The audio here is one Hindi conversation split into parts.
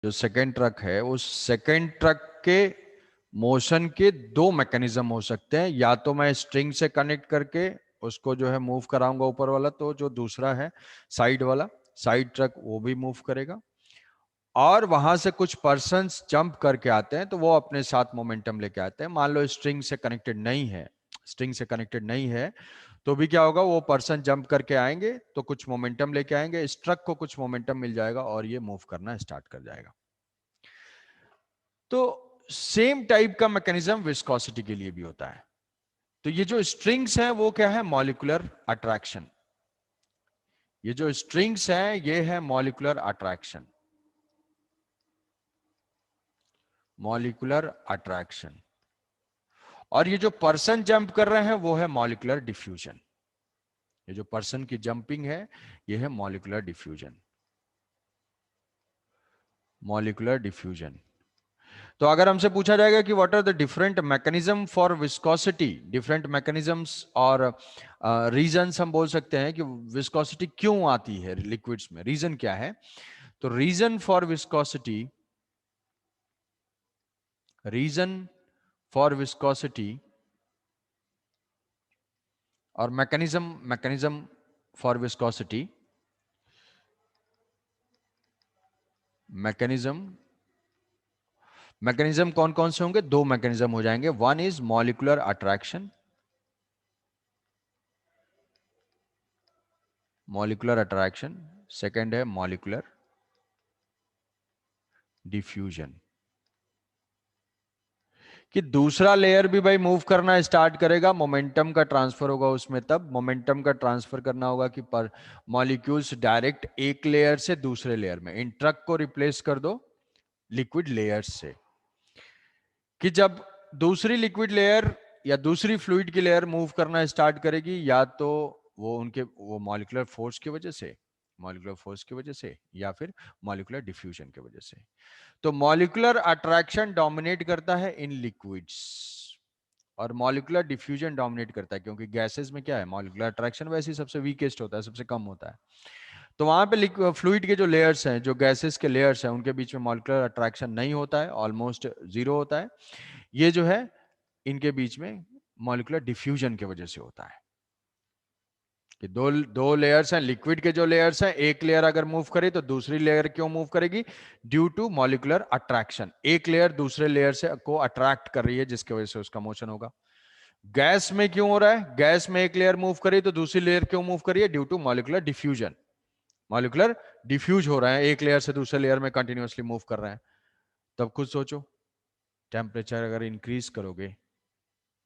जो सेकेंड ट्रक है, उस सेकेंड ट्रक के मोशन के दो मैकेनिज्म हो सकते हैं। या तो मैं स्ट्रिंग से कनेक्ट करके उसको जो है मूव कराऊंगा ऊपर वाला, तो जो दूसरा है साइड वाला, साइड ट्रक, वो भी मूव करेगा। और वहां से कुछ पर्सन्स जंप करके आते हैं तो वो अपने साथ मोमेंटम लेके आते हैं। मान लो स्ट्रिंग से कनेक्टेड नहीं है, स्ट्रिंग से कनेक्टेड नहीं है, तो भी क्या होगा, वो पर्सन जंप करके आएंगे तो कुछ मोमेंटम लेके आएंगे, इस ट्रक को कुछ मोमेंटम मिल जाएगा और ये मूव करना स्टार्ट कर जाएगा। तो सेम टाइप का मैकेनिज्म विस्कोसिटी के लिए भी होता है। तो ये जो स्ट्रिंग्स हैं वो क्या है, मॉलिक्यूलर अट्रैक्शन। ये जो स्ट्रिंग्स हैं ये है मॉलिक्यूलर अट्रैक्शन, मॉलिक्यूलर अट्रैक्शन। और ये जो पर्सन जंप कर रहे हैं वो है मॉलिक्यूलर डिफ्यूजन। ये जो पर्सन की जंपिंग है ये है मॉलिक्यूलर डिफ्यूजन, मॉलिक्यूलर डिफ्यूजन। तो अगर हमसे पूछा जाएगा कि what are the different mechanism for viscosity, different mechanisms और रीजंस, हम बोल सकते हैं कि विस्कोसिटी क्यों आती है लिक्विड्स में, रीजन क्या है। तो reason for viscosity, reason for viscosity और mechanism, mechanism for viscosity, mechanism, mechanism कौन कौन से होंगे, दो मैकेनिज्म हो जाएंगे। One is molecular attraction, molecular attraction, second है मॉलिक्यूलर डिफ्यूजन। कि दूसरा लेयर भी भाई मूव करना स्टार्ट करेगा, मोमेंटम का ट्रांसफर होगा उसमें, तब मोमेंटम का ट्रांसफर करना होगा कि पर मॉलिक्यूल्स डायरेक्ट एक लेयर से दूसरे लेयर में, इन ट्रक को रिप्लेस कर दो लिक्विड लेयर्स से। कि जब दूसरी लिक्विड लेयर या दूसरी फ्लूइड की लेयर मूव करना स्टार्ट करेगी, या तो वो उनके वो मॉलिक्यूलर फोर्स की वजह से, मॉलिक्यूलर फोर्स की वजह से, या फिर मॉलिक्यूलर डिफ्यूजन की वजह से। तो मॉलिक्यूलर अट्रैक्शन डोमिनेट करता है इन लिक्विड्स और मॉलिक्यूलर डिफ्यूजन डोमिनेट करता है, क्योंकि गैसेस में क्या है, मॉलिक्यूलर अट्रैक्शन वैसे ही सबसे वीकेस्ट होता है, सबसे कम होता है। तो वहां पे फ्लूइड के जो लेयर्स हैं, जो गैसेस के लेयर्स हैं, उनके बीच में मॉलिक्यूलर अट्रैक्शन नहीं होता है, ऑलमोस्ट जीरो होता है। ये जो है इनके बीच में मॉलिक्यूलर डिफ्यूजन की वजह से होता है। कि दो दो लेयर्स हैं, लिक्विड के जो लेयर्स हैं, एक लेयर अगर मूव करे तो दूसरी लेयर क्यों मूव करेगी, ड्यू टू मॉलिक्यूलर अट्रैक्शन। एक लेयर दूसरे लेयर से को अट्रैक्ट कर रही है जिसकी वजह से उसका मोशन होगा। गैस में क्यों हो रहा है, गैस में एक लेयर मूव करी तो दूसरी लेयर क्यों मूव करी है, due to molecular diffusion. Molecular diffuse हो रहा है, एक लेयर से दूसरे लेयर में कंटिन्यूअसली मूव कर रहे हैं। तब खुद सोचो, टेम्परेचर अगर इंक्रीज करोगे,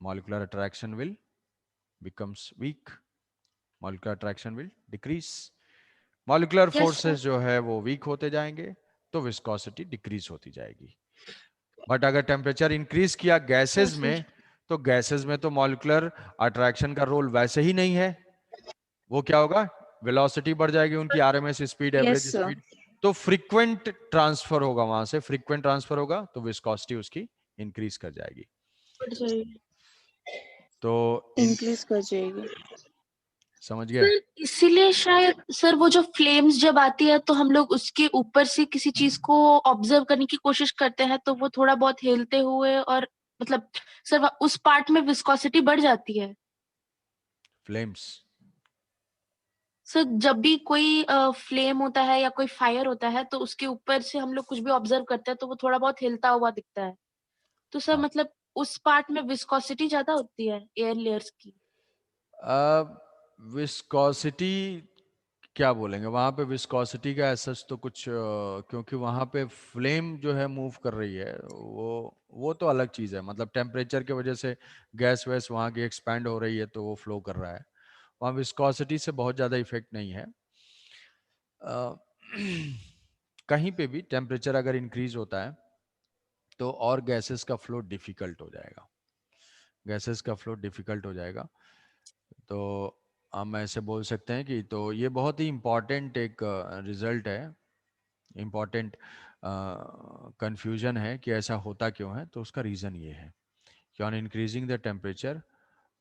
molecular attraction will becomes week, molecular attraction will decrease, molecular yes sir. Forces जो है वो वीक होते जाएंगे, तो विस्कोसिटी डिक्रीज होती जाएगी। बट अगर टेम्परेचर इंक्रीज किया गैसेस यस में, सर। तो गैसेस में तो मॉलिक्यूलर अट्रैक्शन का रोल वैसे ही नहीं है। वो क्या होगा, वेलोसिटी बढ़ जाएगी उनकी, RMS speed, yes average sir. Speed. तो फ्रीक्वेंट ट्रांसफर होगा, वहां से फ्रीक्वेंट ट्रांसफर होगा तो विस्कोसिटी उसकी इंक्रीज कर जाएगी। बढ़ जाएगी। तो इन, इंक्रीज कर जाएगी। समझ गए। सर इसीलिए शायद सर वो जो फ्लेम्स जब आती है तो हम लोग उसके ऊपर से किसी चीज को ऑब्जर्व करने की कोशिश करते हैं तो वो थोड़ा बहुत हिलते हुए और मतलब सर उस पार्ट में विस्कोसिटी बढ़ जाती है। फ्लेम्स, सर जब भी कोई फ्लेम होता है या कोई फायर होता है तो उसके ऊपर से हम लोग कुछ भी ऑब्जर्व करते हैं तो वो थोड़ा बहुत हिलता हुआ दिखता है। तो सर हाँ। मतलब उस पार्ट में विस्कोसिटी ज्यादा होती है एयर लेयर्स की। विस्कोसिटी क्या बोलेंगे वहां पे, विस्कोसिटी का सच तो कुछ क्योंकि वहां पे फ्लेम जो है मूव कर रही है, वो तो अलग चीज है। मतलब टेम्परेचर की वजह से गैस वैस वहां की एक्सपैंड हो रही है तो वो फ्लो कर रहा है, वहां विस्कोसिटी से बहुत ज्यादा इफेक्ट नहीं है। अ, कहीं पे भी टेम्परेचर अगर इंक्रीज होता है तो और गैसेस का फ्लो डिफिकल्ट हो जाएगा, गैसेस का फ्लो डिफिकल्ट हो जाएगा। तो हम ऐसे बोल सकते हैं कि, तो ये बहुत ही इम्पॉर्टेंट एक रिजल्ट है, इम्पॉर्टेंट कंफ्यूजन है कि ऐसा होता क्यों है। तो उसका रीज़न ये है कि on increasing the temperature,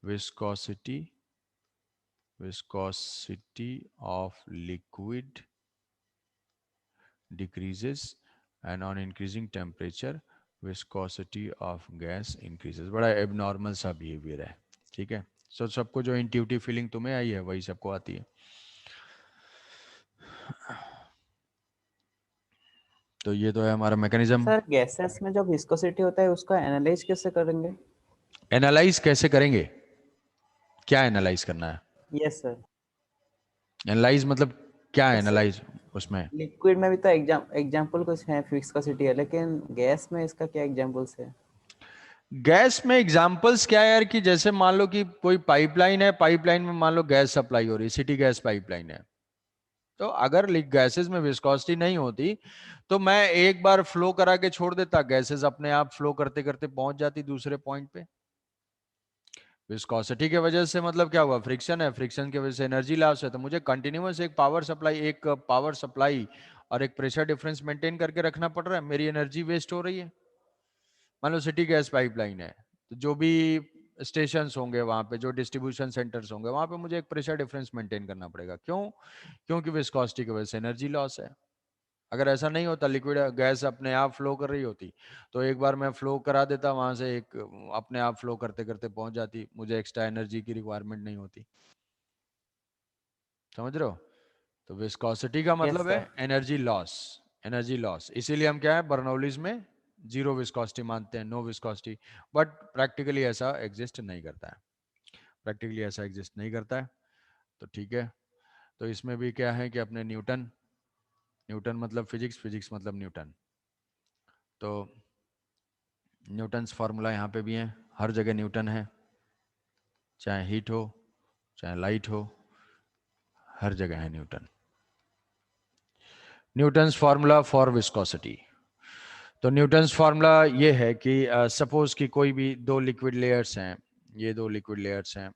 viscosity, viscosity of liquid decreases and on increasing temperature viscosity of gas increases. बड़ा एबनॉर्मल सा बिहेवियर है, ठीक है। सो सबको जो इंट्यूटिव फीलिंग तुम्हें आई है वही सबको आती है। तो ये तो है हमारा मैकेनिज्म। सर गैसेस में जो विस्कोसिटी होता है उसका एनालाइज कैसे करेंगे? एनालाइज कैसे करेंगे? क्या एनालाइज करना है? Yes sir. एनालाइज मतलब क्या जैसे एनालाइज उसमें? लिक्विड में भी तो एग्जाम्पल कुछ है, विस्कोसिटी है, लेकिन गैस में इसका क्या एग्जाम्पल्स है? गैस में एग्जांपल्स क्या है यार, कि जैसे मान लो कि कोई पाइपलाइन है, पाइपलाइन में मान लो गैस सप्लाई हो रही है, सिटी गैस पाइपलाइन है। तो अगर गैसेस में विस्कोसिटी नहीं होती तो मैं एक बार फ्लो करा के छोड़ देता, गैसेस अपने आप फ्लो करते करते पहुंच जाती दूसरे पॉइंट पे। विस्कोसिटी के वजह से मतलब क्या हुआ, फ्रिक्शन है, फ्रिक्शन की वजह से एनर्जी लॉस है। तो मुझे कंटिन्यूअस एक पावर सप्लाई और एक प्रेशर डिफरेंस मेंटेन करके रखना पड़ रहा है, मेरी एनर्जी वेस्ट हो रही है। मान लो सिटी गैस पाइपलाइन है, तो जो भी स्टेशन होंगे वहां पे, जो डिस्ट्रीब्यूशन सेंटर्स होंगे वहां पे मुझे एक प्रेशर डिफरेंस मेंटेन करना पड़ेगा। क्यों? क्योंकि विस्कोसिटी की वजह से एनर्जी लॉस है। अगर ऐसा नहीं होता, लिक्विड गैस अपने आप फ्लो कर रही होती, तो एक बार मैं फ्लो करा देता वहां से, एक अपने आप फ्लो करते करते पहुंच जाती, मुझे एक्स्ट्रा एनर्जी की रिक्वायरमेंट नहीं होती। समझ रहे हो? तो विस्कोसिटी का यस मतलब है sir. Energy loss. Energy loss, इसीलिए हम क्या है बर्नौलीज में जीरो विस्कोसिटी मानते हैं, नो विस्कोसिटी। बट प्रैक्टिकली ऐसा एग्जिस्ट नहीं करता है, प्रैक्टिकली ऐसा एग्जिस्ट नहीं करता है। तो ठीक है, तो इसमें भी क्या है कि अपने न्यूटन, न्यूटन मतलब फिजिक्स, फिजिक्स मतलब न्यूटन। तो न्यूटन्स फार्मूला यहाँ पे भी है, हर जगह न्यूटन है, चाहे हीट हो चाहे लाइट हो, हर जगह है Newton. Newton's formula for viscosity. तो न्यूटन्स फार्मूला ये है कि सपोज कि कोई भी दो लिक्विड लेयर्स हैं, ये दो लिक्विड लेयर्स हैं,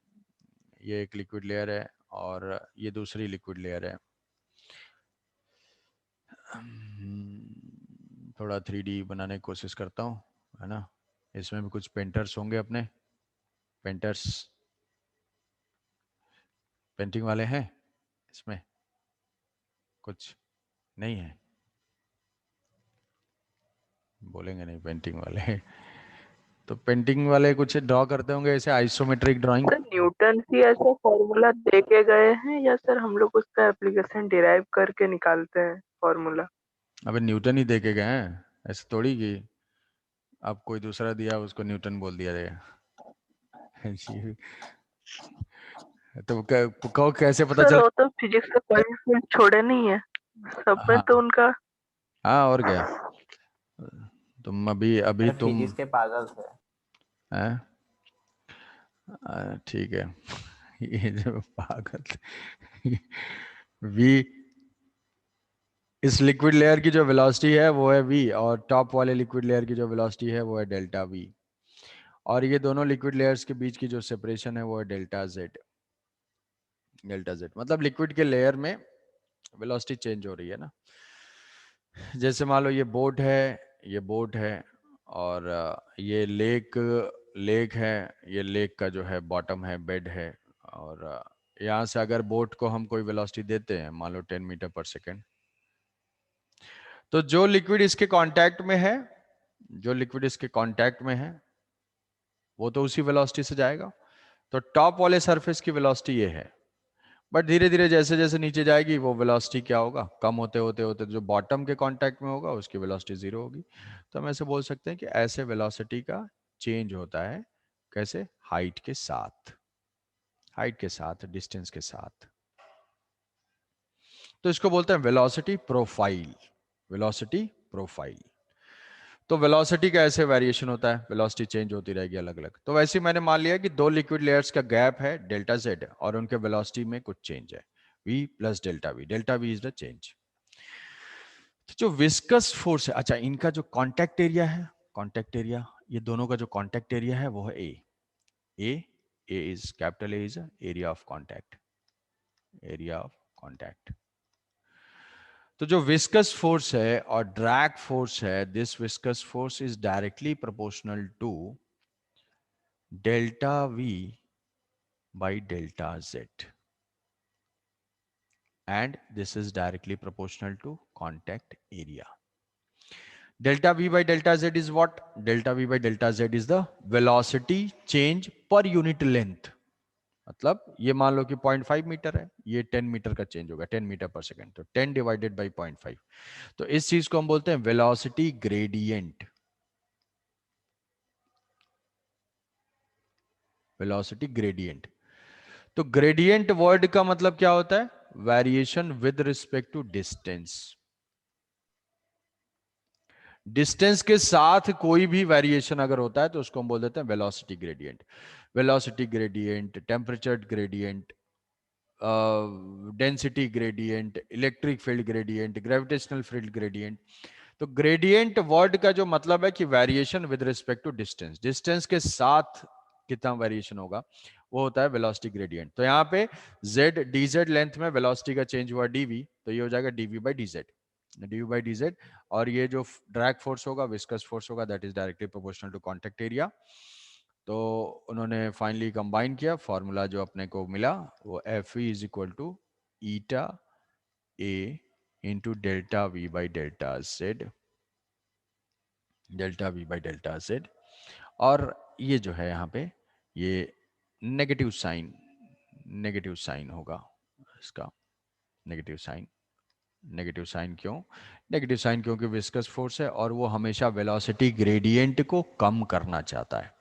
ये एक लिक्विड लेयर है और ये दूसरी लिक्विड लेयर है। थोड़ा 3D बनाने की कोशिश करता हूँ, है ना। इसमें भी कुछ पेंटर्स होंगे अपने, पेंटर्स, पेंटिंग वाले हैं इसमें? कुछ नहीं है, बोलेंगे नहीं पेंटिंग वाले। तो पेंटिंग वाले कुछ ड्रॉ करते होंगे ऐसे आइसोमेट्रिक ड्राइंग। सर न्यूटन ही ऐसा फॉर्मूला दे के गए हैं या सर हम लोग उसका एप्लीकेशन डिराइव करके निकालते हैं फॉर्मूला? अबे न्यूटन ही दे के गए हैं, ऐसे थोड़ी कि अब कोई दूसरा दिया उसको न्यूटन बोल दिया जाएगा। तो कहो कैसे पता सर चल? वो तो फिजिक्स का कोई फील्ड छोड़े नहीं है, सब में हाँ तो उनका। हाँ, और क्या। तुम अभी अभी सर तुम फिजिक्स के पागल थे। हैं? ठीक है। ये जो पागल वी, इस लिक्विड लेयर की जो वेलोसिटी है वो है v, और टॉप वाले लिक्विड लेयर की जो वेलोसिटी है वो है डेल्टा v, और ये दोनों लिक्विड लेयर्स के बीच की जो सेपरेशन है वो है डेल्टा z। डेल्टा z मतलब लिक्विड के लेयर में वेलोसिटी चेंज हो रही है ना। जैसे मान लो ये बोट है, ये बोट है, और ये लेक, लेक है, ये लेक का जो है बॉटम है, बेड है, और यहाँ से अगर बोट को हम कोई वेलोसिटी देते हैं मान लो 10 मीटर पर सेकेंड, तो जो लिक्विड इसके कांटेक्ट में है, जो लिक्विड इसके कांटेक्ट में है वो तो उसी वेलोसिटी से जाएगा। तो टॉप वाले सरफेस की वेलोसिटी ये है, बट धीरे धीरे जैसे जैसे नीचे जाएगी वो वेलोसिटी क्या होगा, कम होते होते होते जो बॉटम के कांटेक्ट में होगा उसकी वेलोसिटी जीरो होगी। तो हम ऐसे बोल सकते हैं कि ऐसे वेलोसिटी का चेंज होता है, कैसे? हाइट के साथ, हाइट के साथ, डिस्टेंस के साथ। तो इसको बोलते हैं वेलोसिटी प्रोफाइल, वेलोसिटी प्रोफाइल। तो वेलोसिटी का ऐसे वेरिएशन होता है, वेलोसिटी चेंज होती रहेगी अलग अलग। तो वैसे ही मैंने मान लिया कि दो लिक्विड लेयर्स का गैप है डेल्टा जेड, और उनके वेलोसिटी में कुछ चेंज है, v plus delta V, delta V is the change. तो जो विस्कस फोर्स है, अच्छा इनका जो कांटेक्ट एरिया है, कांटेक्ट एरिया, ये दोनों का जो कांटेक्ट एरिया है वो है A. A is capital, A is area of contact, area of contact. तो जो विस्कस फोर्स है और ड्रैग फोर्स है, this viscous force is directly proportional to delta v by delta z, and this is directly proportional to contact area. Delta V by delta Z is what? Delta V by delta Z is the velocity change per unit length. मतलब ये मान लो कि 0.5 मीटर है, ये 10 मीटर का चेंज होगा, 10 मीटर पर सेकेंड, तो 10 डिवाइडेड बाई 0.5. तो इस चीज को हम बोलते हैं वेलोसिटी ग्रेडियंट. Velocity gradient. तो ग्रेडियंट वर्ड का मतलब क्या होता है? Variation with respect to distance. Distance के साथ कोई भी वेरिएशन अगर होता है तो उसको हम बोल देते हैं velocity gradient. Velocity gradient, temperature gradient, density gradient, electric field gradient, gravitational field gradient. तो ग्रेडियंट वर्ड का जो मतलब है कि variation with respect to distance. Distance के साथ कितना वेरिएशन होगा वो होता है वेलोसिटी ग्रेडियंट. तो यहाँ पे z dz लेंथ में वेलोसिटी का चेंज हुआ dv, तो ये हो जाएगा dv by dz. dv by dz. और ये जो ड्रैग फोर्स होगा, विस्कस फोर्स होगा, that is directly proportional to contact area. तो उन्होंने फाइनली कंबाइन किया, फॉर्मूला जो अपने को मिला वो Fe is equal to eta a into delta v by delta z. Delta v by delta z. और ये जो है यहाँ पे ये नेगेटिव साइन होगा इसका. Negative sign. नेगेटिव साइन क्यों? नेगेटिव साइन क्योंकि विस्कस फोर्स है और वो हमेशा वेलोसिटी ग्रेडियंट को कम करना चाहता है.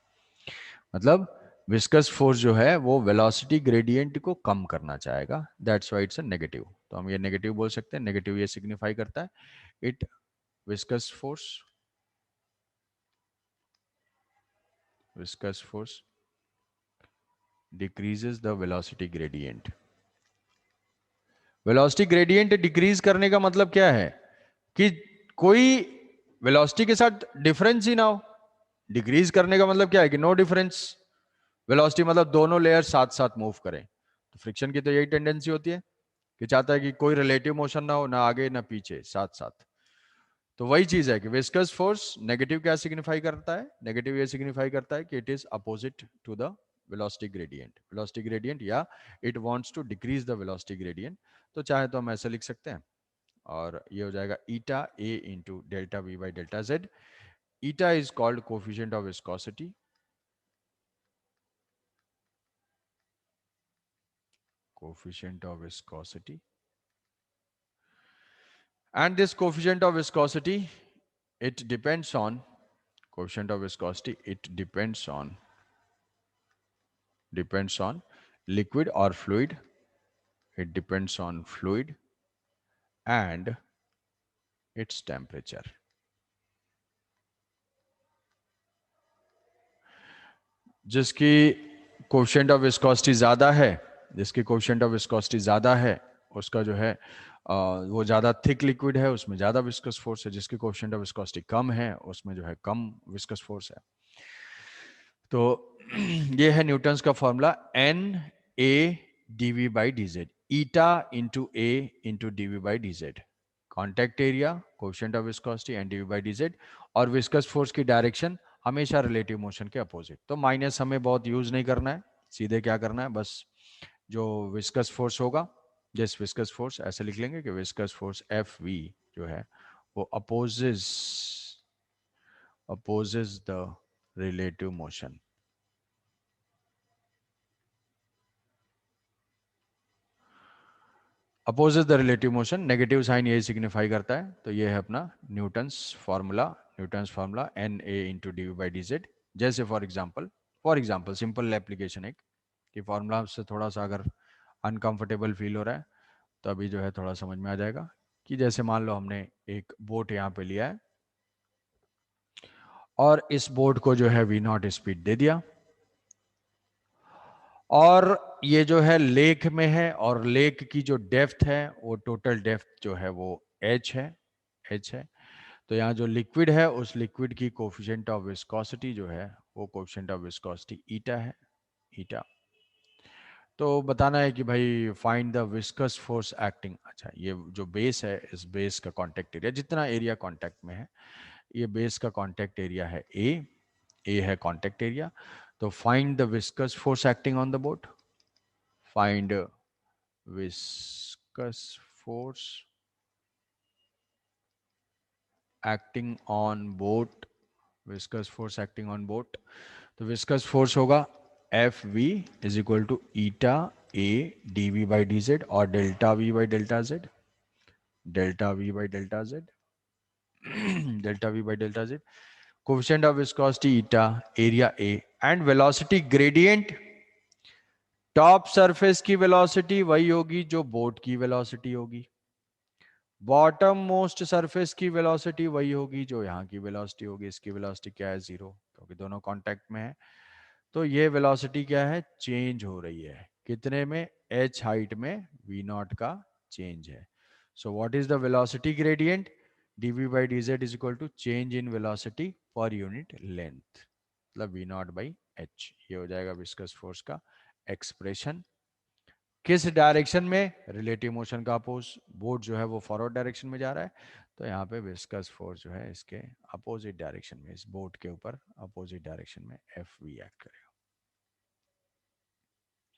मतलब विस्कस फोर्स जो है वो वेलोसिटी ग्रेडियंट को कम करना चाहेगा. That's why it's a negative. तो हम ये नेगेटिव बोल सकते हैं. नेगेटिव ये सिग्निफाई करता है it viscous force decreases the velocity gradient. Velocity gradient decrease करने का मतलब क्या है? कि कोई वेलोसिटी के साथ डिफरेंस ही ना हो. डिक्रीज करने का मतलब क्या है? कि नो डिफरेंस. वेलोसिटी मतलब दोनों लेयर साथ साथ मूव करें. तो फ्रिक्शन की तो यही टेंडेंसी होती है कि चाहता है कि कोई रिलेटिव मोशन ना हो, ना आगे ना पीछे, साथ साथ. तो वही चीज है कि विस्कस फोर्स नेगेटिव क्या सिग्निफाई करता है? नेगेटिव ये सिग्निफाई करता है कि it is opposite to the velocity gradient. Velocity gradient या it wants to decrease the velocity gradient. तो चाहे तो हम ऐसे लिख सकते हैं और ये हो जाएगा eta A into delta V by delta Z. Eta is called coefficient of viscosity. Coefficient of viscosity. And this coefficient of viscosity, it depends on coefficient of viscosity, it depends on liquid or fluid. It depends on fluid and its temperature. जिसकी कोफिशिएंट ऑफ विस्कोसिटी ज्यादा है, जिसकी कोफिशिएंट ऑफ विस्कोसिटी ज्यादा है उसका जो है वो ज्यादा थिक लिक्विड है, उसमें ज्यादा विस्कस फोर्स है. जिसकी कोफिशिएंट ऑफ विस्कोसिटी कम है उसमें जो है कम विस्कस फोर्स है. तो ये है न्यूटन्स का formula n a d v by D z. Eta into a into d v by D z. Contact area, coefficient of viscosity and d v by D Z. और विस्कस फोर्स की डायरेक्शन हमेशा रिलेटिव मोशन के अपोजिट. तो माइनस हमें बहुत यूज नहीं करना है, सीधे क्या करना है, बस जो विस्कस फोर्स होगा, जिस विस्कस फोर्स ऐसे लिख लेंगे कि विस्कस फोर्स एफ वी जो है वो opposes the relative motion. Opposite the relative motion. Negative sign यही सिग्निफाई करता है. तो ये है अपना Newton's formula n a into d by D z. जैसे फॉर एग्जाम्पल सिंपल एप्लीकेशन एक कि फॉर्मूला से थोड़ा सा अगर अनकंफर्टेबल फील हो रहा है तो अभी जो है थोड़ा समझ में आ जाएगा. कि जैसे मान लो हमने एक बोट यहाँ पे लिया है और इस बोट को जो है V0 स्पीड दे दिया और ये जो है लेक में है और लेक की जो डेप्थ है वो टोटल डेप्थ जो है वो h है. तो यहाँ जो लिक्विड है उस लिक्विड की कोफिशिएंट ऑफ विस्कोसिटी जो है वो कोफिशिएंट ऑफ विस्कोसिटी ईटा है. ईटा. तो बताना है कि भाई find the viscous force acting. अच्छा, ये जो बेस है इस बेस का कांटेक्ट एरिया, जितना एरिया कांटेक्ट में है, ये बेस का कांटेक्ट एरिया है ए है कांटेक्ट एरिया. तो find the viscous force acting on the boat. Find viscous force acting on boat, viscous force acting on boat, तो विस्कस फोर्स होगा F V is equal to eta A D V by D Z और delta V by delta Z, delta V by delta Z, delta V by delta Z, coefficient of viscosity eta, area A and velocity gradient. Top surface की वेलोसिटी वही होगी जो बोट की वेलोसिटी होगी, बॉटम मोस्ट सरफेस की वेलोसिटी वही होगी जो यहाँ की वेलोसिटी होगी। इसकी वेलोसिटी क्या है? 0, क्योंकि दोनों कांटेक्ट में है। तो ये वेलोसिटी क्या है? चेंज हो रही है। कितने में? h हाइट में v नॉट का चेंज है। So what is the velocity gradient? dv by dz is equal to change in velocity per unit length, मतलब v नॉट बाई h। ये हो जाएगा विस्कस फोर्स का एक्सप्रेशन। किस डायरेक्शन में? रिलेटिव मोशन का अपोज। बोट जो है वो फॉरवर्ड डायरेक्शन में जा रहा है, तो यहाँ पे विस्कस फोर्स जो है इसके अपोजिट डायरेक्शन में, इस बोट के ऊपर अपोजिट डायरेक्शन में एफ वी एक्ट करेगा।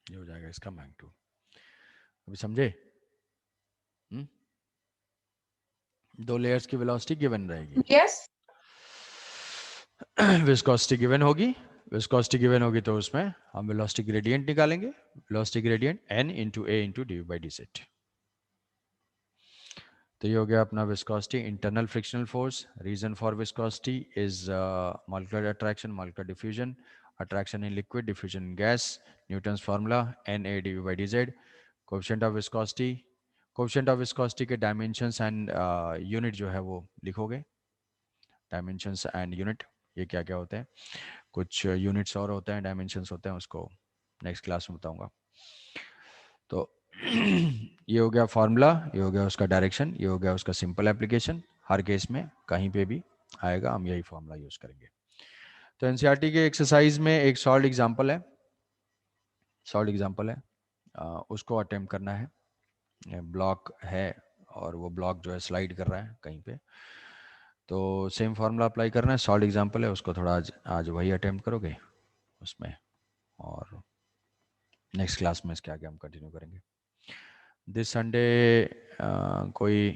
ये हो जाएगा इसका मैग्नीट्यूड। अभी समझे? दो लेयर्स की वेलोसिटी गिवन रहेगी। यस विस्कोसिटी गिवन होगी, विस्कोसिटी गिवन होगी तो उसमें हम वेलोसिटी ग्रेडियंट निकालेंगे। Velocity gradient n into a into d by D z. तो ये हो गया अपना viscosity. Internal frictional force, reason for viscosity is molecular attraction, molecular diffusion, attraction in liquid, diffusion in gas, Newton's formula n a dv by dz, coefficient of viscosity, coefficient of viscosity के डायमेंशंस एंड यूनिट जो है वो लिखोगे। डायमेंशंस एंड यूनिट ये क्या क्या होते हैं? कुछ यूनिट्स और होते हैं, डायमेंशंस होते हैं, उसको नेक्स्ट क्लास में बताऊंगा। तो ये हो गया फॉर्मूला, ये हो गया उसका डायरेक्शन, ये हो गया उसका सिंपल एप्लीकेशन। हर केस में कहीं पे भी आएगा हम यही फॉर्मूला यूज करेंगे। तो एनसीईआरटी के एक्सरसाइज में एक सॉल्व एग्जांपल है, सॉल्व एग्जांपल है, उसको अटेम्प्ट करना है। ब्लॉक है और वो ब्लॉक जो है स्लाइड कर रहा है कहीं पे, तो सेम फॉर्मूला अप्लाई करना है। सॉल्व एग्जांपल है, उसको थोड़ा आज वही अटेम्प्ट करोगे उसमें, और नेक्स्ट क्लास में इसके आगे हम कंटिन्यू करेंगे। दिस संडे कोई